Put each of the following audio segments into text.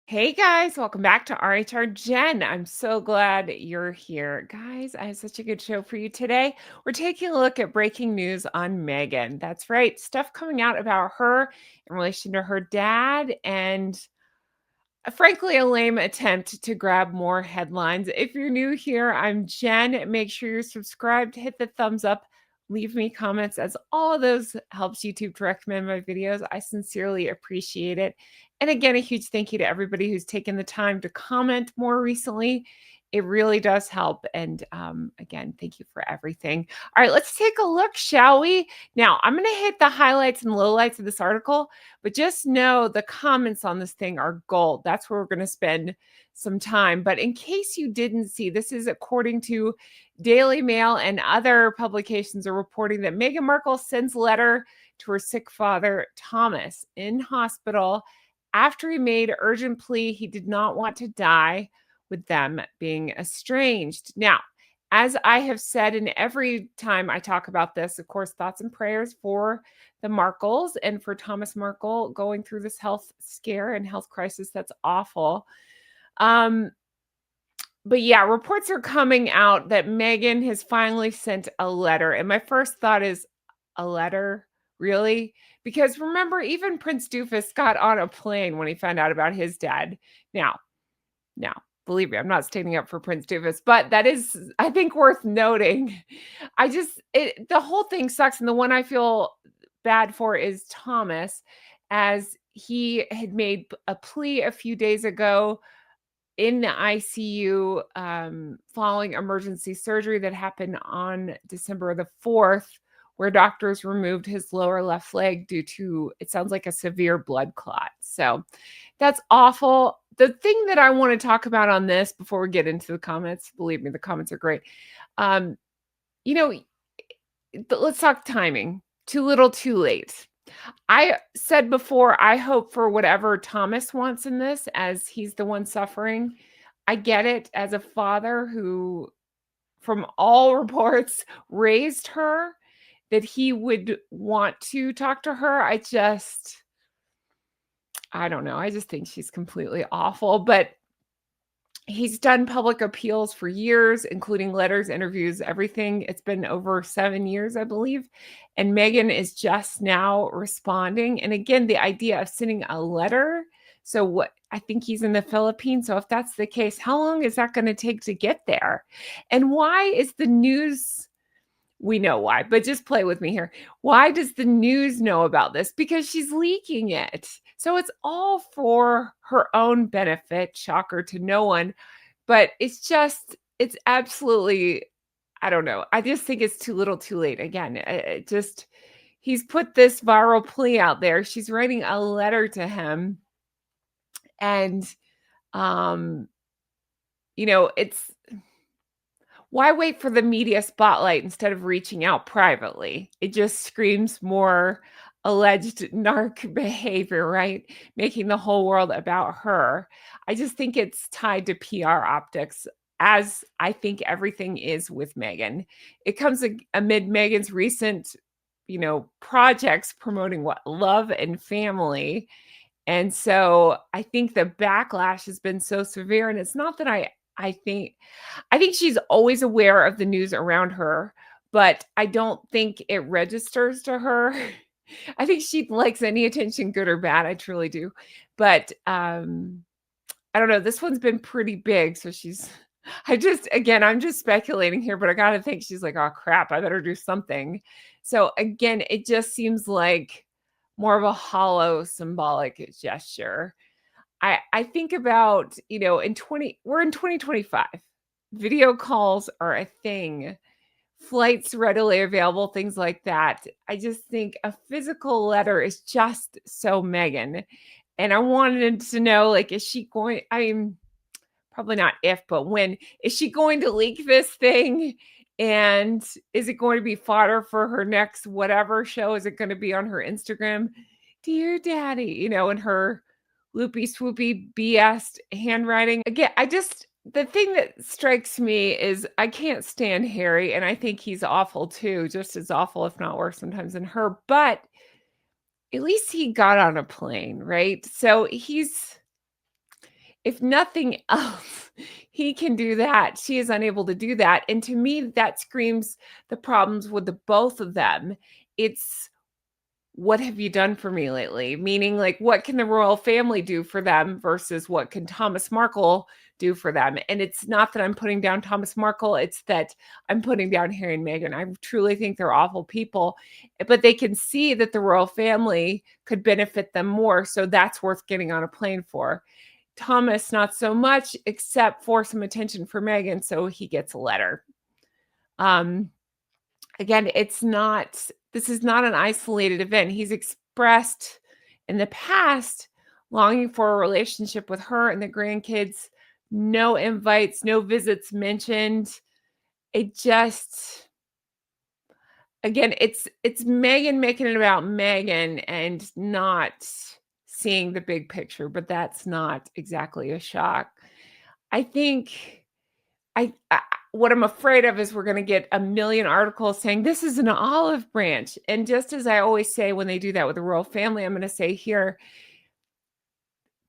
Hey guys, welcome back to rhrjen. I'm so glad you're here. Guys, I have such a good show for you today. We're taking a look at breaking news on Meghan. That's right, stuff coming out about her in relation to her dad and frankly, a lame attempt to grab more headlines. If you're new here, I'm Jen. Make sure you're subscribed, hit the thumbs up, leave me comments, as all of those helps YouTube to recommend my videos. I sincerely appreciate it. And again, a huge thank you to everybody who's taken the time to comment more recently. It really does help. And again, thank you for everything. All right, let's take a look, shall we? Now, I'm going to hit the highlights and lowlights of this article. But just know the comments on this thing are gold. That's where we're going to spend some time. But in case you didn't see, this is according to Daily Mail and other publications are reporting that Meghan Markle sends a letter to her sick father, Thomas, in hospital after he made urgent plea he did not want to die with them being estranged. Now, as I have said, and every time I talk about this, of course, thoughts and prayers for the Markles and for Thomas Markle going through this health scare and health crisis that's awful. But yeah, reports are coming out that Meghan has finally sent a letter. And my first thought is, a letter? Really? Because remember, even Prince Doofus got on a plane when he found out about his dad. Now, believe me, I'm not standing up for Prince Doofus, but that is, I think, worth noting. The whole thing sucks. And the one I feel bad for is Thomas, as he had made a plea a few days ago in the ICU following emergency surgery that happened on December the 4th, where doctors removed his lower left leg due to, it sounds like, a severe blood clot. So that's awful. The thing that I want to talk about on this before we get into the comments, believe me, the comments are great. Um, you know, let's talk timing. Too little, too late. I said before, I hope for whatever Thomas wants in this, as he's the one suffering. I get it as a father who, from all reports, raised her, that he would want to talk to her. I don't know. I just think she's completely awful. But he's done public appeals for years, including letters, interviews, everything. It's been over 7 years, I believe. And Meghan is just now responding. And again, the idea of sending a letter. So what, I think he's in the Philippines. So if that's the case, how long is that going to take to get there? And why is the news, we know why, but just play with me here. Why does the news know about this? Because she's leaking it. So it's all for her own benefit. Shocker to no one. But it's absolutely, I don't know. I just think it's too little too late. Again, he's put this viral plea out there. She's writing a letter to him. And, um, it's, why wait for the media spotlight instead of reaching out privately? It just screams more alleged narc behavior, right? Making the whole world about her. I just think it's tied to PR optics, as I think everything is with Meghan. It comes amid Meghan's recent, projects promoting what, love and family. And so I think the backlash has been so severe. And it's not that I think she's always aware of the news around her, but I don't think it registers to her. I think she likes any attention, good or bad. I truly do. But I don't know. This one's been pretty big. So I'm just speculating here, but I got to think she's like, oh crap, I better do something. So again, it just seems like more of a hollow symbolic gesture. I think about, we're in 2025. Video calls are a thing. Flights readily available, things like that. I just think a physical letter is just so Meghan. And I wanted to know, like, is she going, I mean, probably not if, but when, is she going to leak this thing? And is it going to be fodder for her next whatever show? Is it going to be on her Instagram? Dear Daddy, in her loopy swoopy BS handwriting. Again, the thing that strikes me is I can't stand Harry, and I think he's awful too, just as awful, if not worse sometimes than her. But at least he got on a plane, right? So if nothing else, he can do that. She is unable to do that. And to me, that screams the problems with the both of them. It's what have you done for me lately? Meaning, like, what can the royal family do for them versus what can Thomas Markle do for them? And it's not that I'm putting down Thomas Markle, it's that I'm putting down Harry and Meghan. I truly think they're awful people, but they can see that the royal family could benefit them more. So that's worth getting on a plane for. Thomas, not so much, except for some attention for Meghan. So he gets a letter. Um, Again, this is not an isolated event. He's expressed in the past longing for a relationship with her and the grandkids. No invites, no visits mentioned. It just, again, it's Meghan making it about Meghan and not seeing the big picture, but that's not exactly a shock. I think I what I'm afraid of is we're gonna get a million articles saying this is an olive branch. And just as I always say when they do that with the royal family, I'm gonna say here,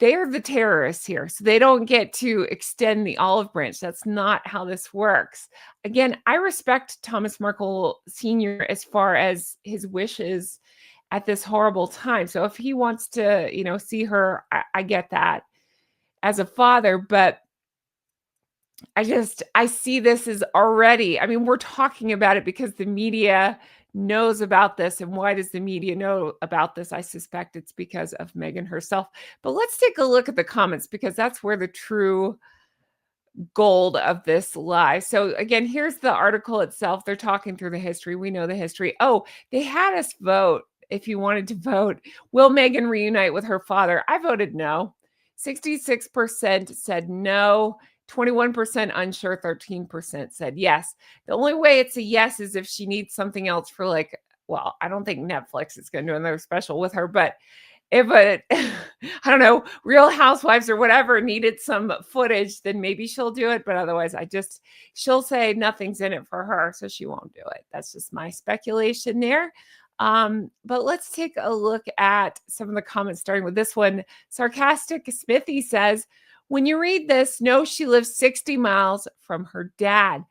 they are the terrorists here. So they don't get to extend the olive branch. That's not how this works. Again, I respect Thomas Markle Sr. as far as his wishes at this horrible time. So if he wants to, see her, I get that as a father, but I see this as already, I mean, we're talking about it because the media knows about this. And why does the media know about this? I suspect it's because of Meghan herself. But let's take a look at the comments because that's where the true gold of this lie. So again, here's the article itself. They're talking through the history. We know the history. Oh, they had us vote if you wanted to vote. Will Meghan reunite with her father? I voted no. 66% said no. 21% unsure, 13% said yes. The only way it's a yes is if she needs something else for, like, well, I don't think Netflix is going to do another special with her, but if I don't know, Real Housewives or whatever needed some footage, then maybe she'll do it. But otherwise, she'll say nothing's in it for her, so she won't do it. That's just my speculation there. But let's take a look at some of the comments, starting with this one. Sarcastic Smithy says, when you read this, know she lives 60 miles from her dad.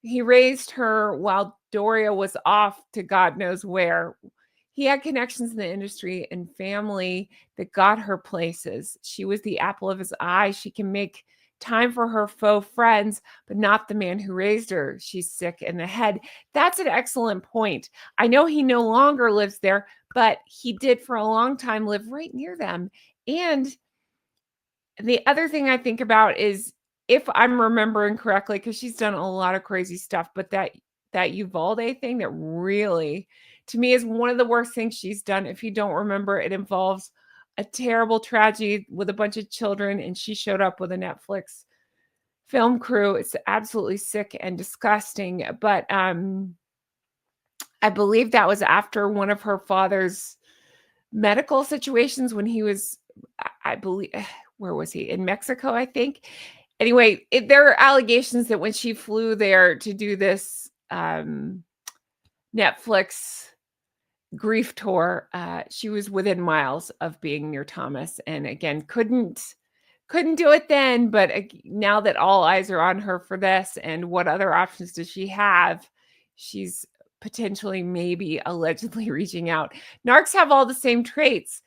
He raised her while Doria was off to God knows where. He had connections in the industry and family that got her places. She was the apple of his eye. She can make time for her faux friends, but not the man who raised her. She's sick in the head. That's an excellent point. I know he no longer lives there, but he did for a long time live right near them. And the other thing I think about is, if I'm remembering correctly, because she's done a lot of crazy stuff, but that Uvalde thing that really, to me, is one of the worst things she's done. If you don't remember, it involves a terrible tragedy with a bunch of children, and she showed up with a Netflix film crew. It's absolutely sick and disgusting. But I believe that was after one of her father's medical situations when he was, I believe, where was he? In Mexico, I think. Anyway, there are allegations that when she flew there to do this Netflix grief tour, she was within miles of being near Thomas, and again couldn't do it then. But now that all eyes are on her for this, and what other options does she have? She's potentially, maybe, allegedly reaching out. Narcs have all the same traits.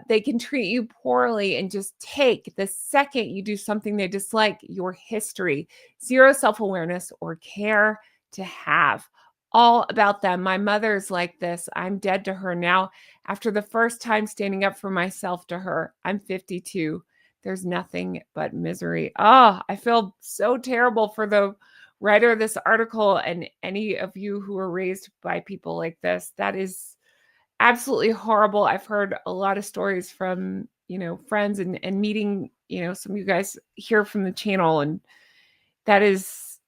They can treat you poorly and just take the second you do something they dislike, your history. Zero self-awareness or care to have. All about them. My mother's like this. I'm dead to her now. After the first time standing up for myself to her, I'm 52. There's nothing but misery. Oh, I feel so terrible for the writer of this article and any of you who are raised by people like this. That is absolutely horrible. I've heard a lot of stories from, friends and meeting, some of you guys here from the channel, and that is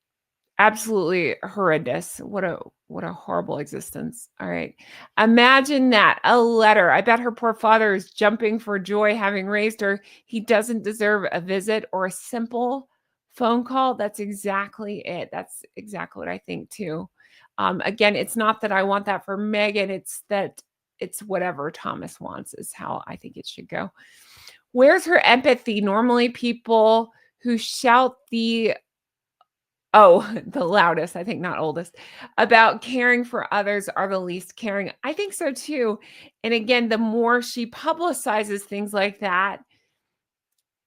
absolutely horrendous. What a horrible existence. All right. Imagine that. A letter. I bet her poor father is jumping for joy having raised her. He doesn't deserve a visit or a simple phone call. That's exactly it. That's exactly what I think too. Again, it's not that I want that for Meghan. It's that it's whatever Thomas wants is how I think it should go. Where's her empathy? Normally people who shout oh, the loudest, I think, not oldest, about caring for others are the least caring. I think so too. And again, the more she publicizes things like that,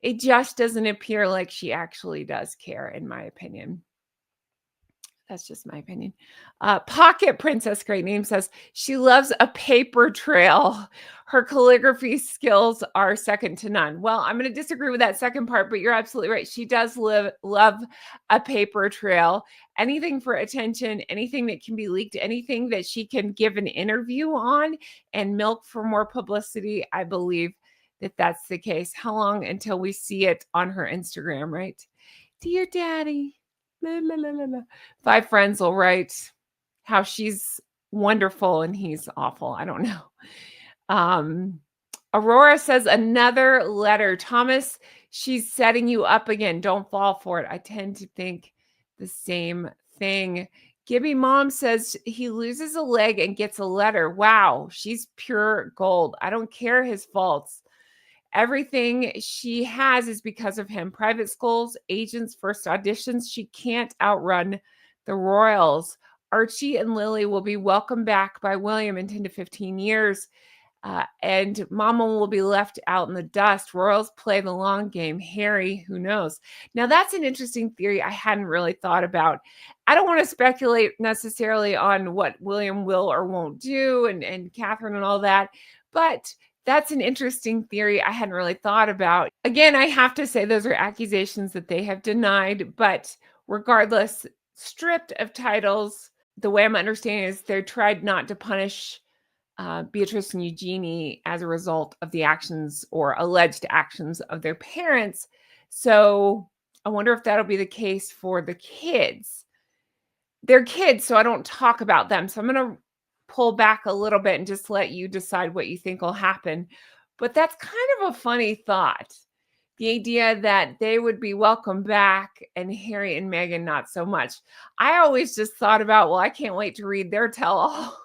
it just doesn't appear like she actually does care, in my opinion. That's just my opinion. Pocket Princess, great name, says she loves a paper trail. Her calligraphy skills are second to none. Well, I'm going to disagree with that second part, but you're absolutely right. She does love a paper trail. Anything for attention, anything that can be leaked, anything that she can give an interview on and milk for more publicity. I believe that that's the case. How long until we see it on her Instagram, right? Dear Daddy. La, la, la, la, la. Five friends will write how she's wonderful and he's awful. I don't know. Um, Aurora says another letter. Thomas, she's setting you up again. Don't fall for it. I tend to think the same thing. Gibby Mom says he loses a leg and gets a letter. Wow, she's pure gold. I don't care his faults. Everything she has is because of him. Private schools, agents, first auditions. She can't outrun the Royals. Archie and Lily will be welcomed back by William in 10 to 15 years. And Mama will be left out in the dust. Royals play the long game. Harry, who knows? Now, that's an interesting theory I hadn't really thought about. I don't want to speculate necessarily on what William will or won't do and Catherine and all that, but that's an interesting theory I hadn't really thought about. Again, I have to say those are accusations that they have denied, but regardless, stripped of titles, the way I'm understanding is they tried not to punish Beatrice and Eugenie as a result of the actions or alleged actions of their parents. So I wonder if that'll be the case for the kids. They're kids, so I don't talk about them. So I'm going to pull back a little bit and just let you decide what you think will happen. But that's kind of a funny thought. The idea that they would be welcome back and Harry and Meghan not so much. I always just thought about, well, I can't wait to read their tell-all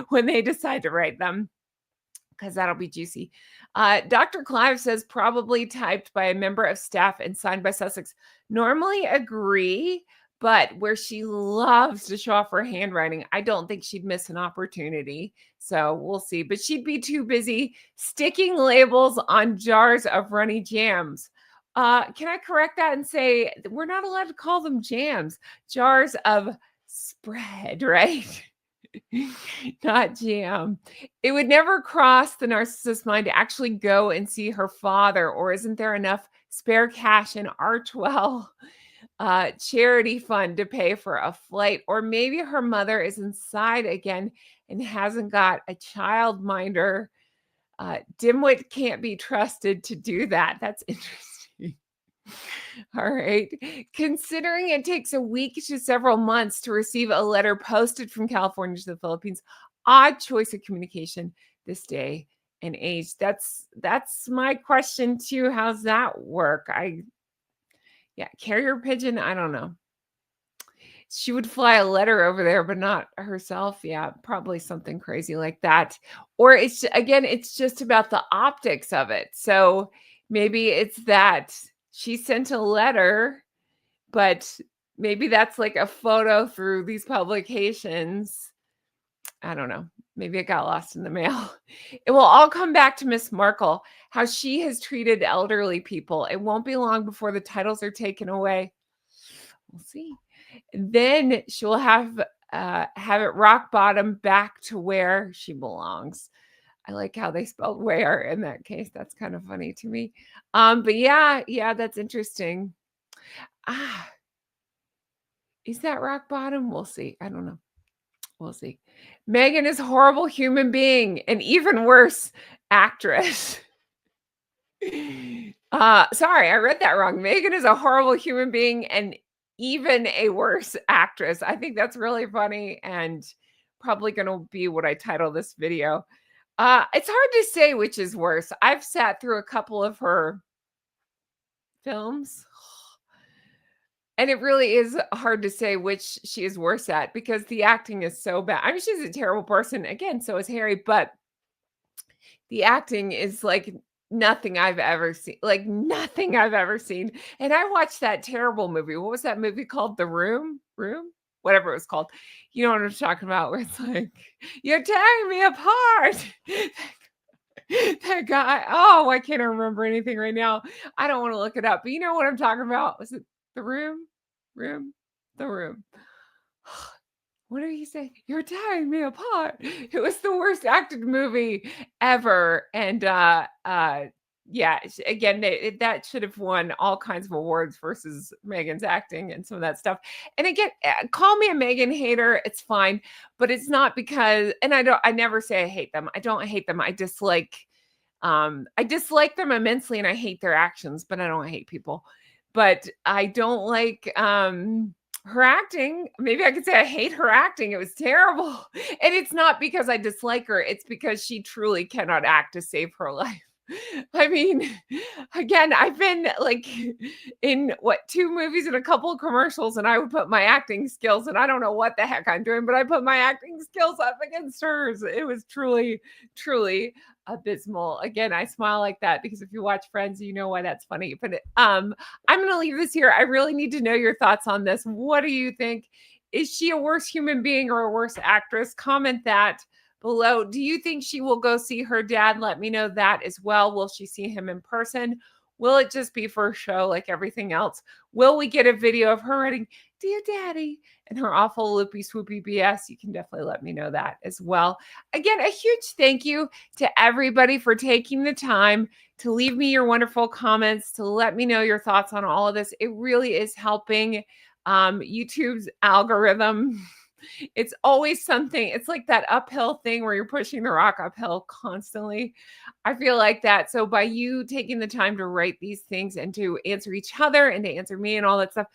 when they decide to write them, because that'll be juicy. Dr. Clive says probably typed by a member of staff and signed by Sussex. Normally agree, but where she loves to show off her handwriting, I don't think she'd miss an opportunity. So we'll see. But she'd be too busy sticking labels on jars of runny jams. Can I correct that and say we're not allowed to call them jams, jars of spread, right? Not jam. It would never cross the narcissist's mind to actually go and see her father, or isn't there enough spare cash in Archwell charity fund to pay for a flight? Or maybe her mother is inside again and hasn't got a childminder. Dimwit can't be trusted to do that. That's interesting. All right. Considering it takes a week to several months to receive a letter posted from California to the Philippines, odd choice of communication this day and age. That's my question too. How's that work? Carrier pigeon, I don't know. She would fly a letter over there, but not herself. Yeah, probably something crazy like that. Or it's just about the optics of it. So maybe it's that she sent a letter, but maybe that's like a photo through these publications. I don't know. Maybe it got lost in the mail. It will all come back to Miss Markle, how she has treated elderly people. It won't be long before the titles are taken away. We'll see. Then she'll have it rock bottom back to where she belongs. I like how they spelled where in that case. That's kind of funny to me. But yeah, that's interesting. Is that rock bottom? We'll see. I don't know. We'll see. Meghan is a horrible human being, and even worse, actress. Sorry, I read that wrong. Meghan is a horrible human being and even a worse actress. I think that's really funny and probably going to be what I title this video. It's hard to say which is worse. I've sat through a couple of her films, and it really is hard to say which she is worse at because the acting is so bad. I mean, she's a terrible person. Again, so is Harry, but the acting is like Nothing I've ever seen, like, nothing I've ever seen, and I watched that terrible movie. What was that movie called? The Room? Room? Whatever it was called. You know what I'm talking about, where it's like, "You're tearing me apart." That guy, oh, I can't remember anything right now. I don't wanna look it up, but you know what I'm talking about. Was it The Room? Room? The Room. What did he say? "You're tearing me apart." It was the worst acted movie ever, and, yeah, again, that should have won all kinds of awards versus Megan's acting and some of that stuff, and again, call me a Megan hater, it's fine, but it's not because, and I never say I hate them. I don't hate them, I dislike them immensely, and I hate their actions, but I don't hate people. But I don't like, her acting. Maybe I could say I hate her acting. It was terrible. And it's not because I dislike her, it's because she truly cannot act to save her life. I mean, again, I've been like in what, 2 movies and a couple of commercials, and I would put my acting skills, and I don't know what the heck I'm doing, but I put my acting skills up against hers. It was truly, truly abysmal. Again, I smile like that because if you watch Friends, you know why that's funny. But I'm going to leave this here. I really need to know your thoughts on this. What do you think? Is she a worse human being or a worse actress? Comment that below. Do you think she will go see her dad? Let me know that as well. Will she see him in person? Will it just be for a show like everything else? Will we get a video of her writing, "Dear Daddy," and her awful loopy swoopy BS? You can definitely let me know that as well. Again, a huge thank you to everybody for taking the time to leave me your wonderful comments, to let me know your thoughts on all of this. It really is helping YouTube's algorithm. It's always something. It's like that uphill thing where you're pushing the rock uphill constantly. I feel like that. So by you taking the time to write these things and to answer each other and to answer me and all that stuff,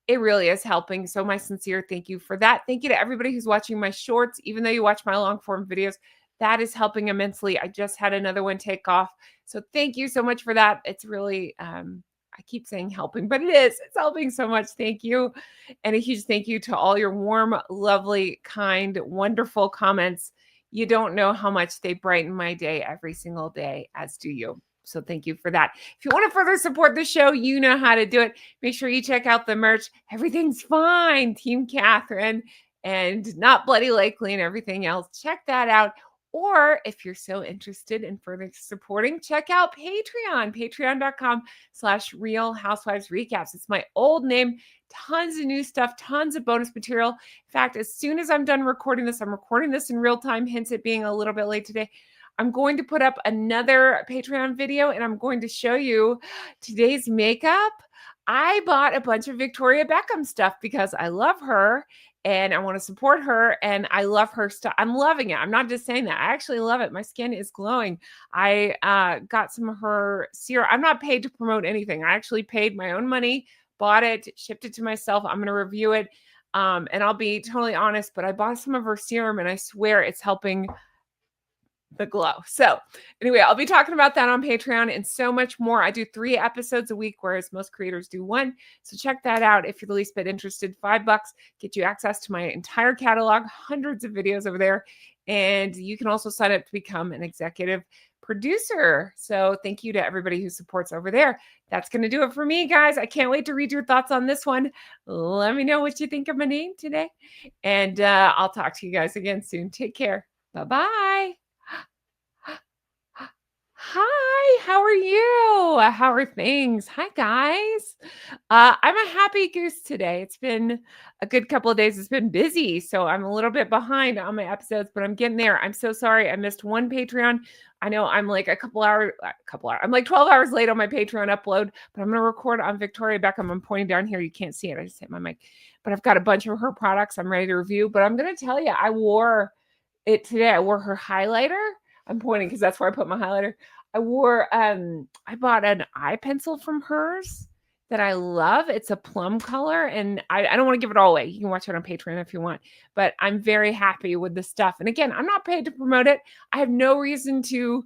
it really is helping. So my sincere thank you for that. Thank you to everybody who's watching my shorts, even though you watch my long form videos. That is helping immensely. I just had another one take off. So thank you so much for that. It's really, I keep saying helping, but it is. It's helping so much. Thank you. And a huge thank you to all your warm, lovely, kind, wonderful comments. You don't know how much they brighten my day every single day, as do you. So thank you for that. If you want to further support the show, you know how to do it. Make sure you check out the merch. Everything's fine. Team Catherine and Not Bloody Likely and everything else. Check that out. Or if you're so interested in further supporting, check out Patreon, patreon.com/Real Housewives Recaps. It's my old name. Tons of new stuff, tons of bonus material. In fact, as soon as I'm done recording this, I'm recording this in real time, hence it being a little bit late today. I'm going to put up another Patreon video and I'm going to show you today's makeup. I bought a bunch of Victoria Beckham stuff because I love her and I want to support her and I love her stuff. I'm loving it. I'm not just saying that. I actually love it. My skin is glowing. I got some of her serum. I'm not paid to promote anything. I actually paid my own money, bought it, shipped it to myself. I'm going to review it. And I'll be totally honest, but I bought some of her serum and I swear it's helping the glow. So anyway, I'll be talking about that on Patreon and so much more. I do 3 episodes a week, whereas most creators do 1. So check that out if you're the least bit interested. $5 get you access to my entire catalog, hundreds of videos over there. And you can also sign up to become an executive producer. So thank you to everybody who supports over there. That's going to do it for me, guys. I can't wait to read your thoughts on this one. Let me know what you think of my name today. And I'll talk to you guys again soon. Take care. Bye-bye. Hi, how are you? How are things? Hi, guys. I'm a happy goose today. It's been a good couple of days. It's been busy, so I'm a little bit behind on my episodes, but I'm getting there. I'm so sorry. I missed one Patreon. I know I'm like a couple hours. I'm like 12 hours late on my Patreon upload, but I'm going to record on Victoria Beckham. I'm pointing down here. You can't see it. I just hit my mic, but I've got a bunch of her products I'm ready to review, but I'm going to tell you, I wore it today. I wore her highlighter. I'm pointing because that's where I put my highlighter. I bought an eye pencil from hers that I love. It's a plum color and I don't want to give it all away. You can watch it on Patreon if you want, but I'm very happy with the stuff. And again, I'm not paid to promote it. I have no reason to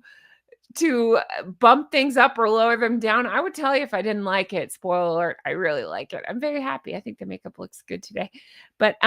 bump things up or lower them down. I would tell you if I didn't like it. Spoiler alert, I really like it. I'm very happy. I think the makeup looks good today. But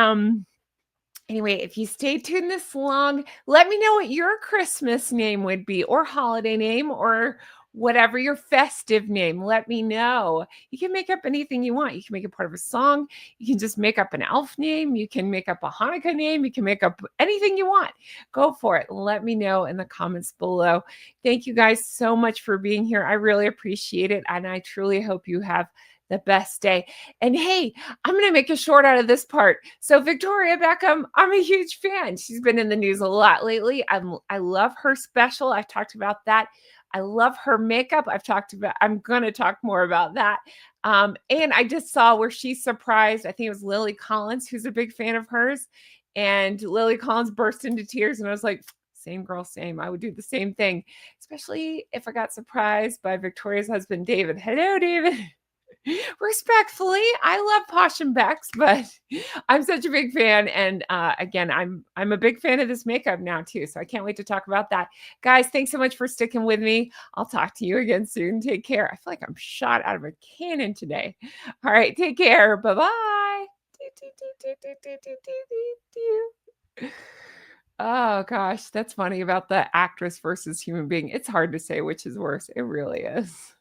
anyway, if you stay tuned this long, let me know what your Christmas name would be or holiday name or whatever your festive name, let me know. You can make up anything you want. You can make it part of a song. You can just make up an elf name. You can make up a Hanukkah name. You can make up anything you want. Go for it. Let me know in the comments below. Thank you guys so much for being here. I really appreciate it. And I truly hope you have the best day. And hey, I'm going to make a short out of this part. So Victoria Beckham, I'm a huge fan. She's been in the news a lot lately. I love her special. I've talked about that. I love her makeup. I'm going to talk more about that. And I just saw where she surprised, I think it was Lily Collins, who's a big fan of hers. And Lily Collins burst into tears. And I was like, same girl, same. I would do the same thing, especially if I got surprised by Victoria's husband, David. Hello, David. Respectfully, I love Posh and Becks, but I'm such a big fan. And again, I'm a big fan of this makeup now too. So I can't wait to talk about that. Guys, thanks so much for sticking with me. I'll talk to you again soon. Take care. I feel like I'm shot out of a cannon today. All right, take care. Bye-bye. Oh gosh, that's funny about the actress versus human being. It's hard to say which is worse. It really is.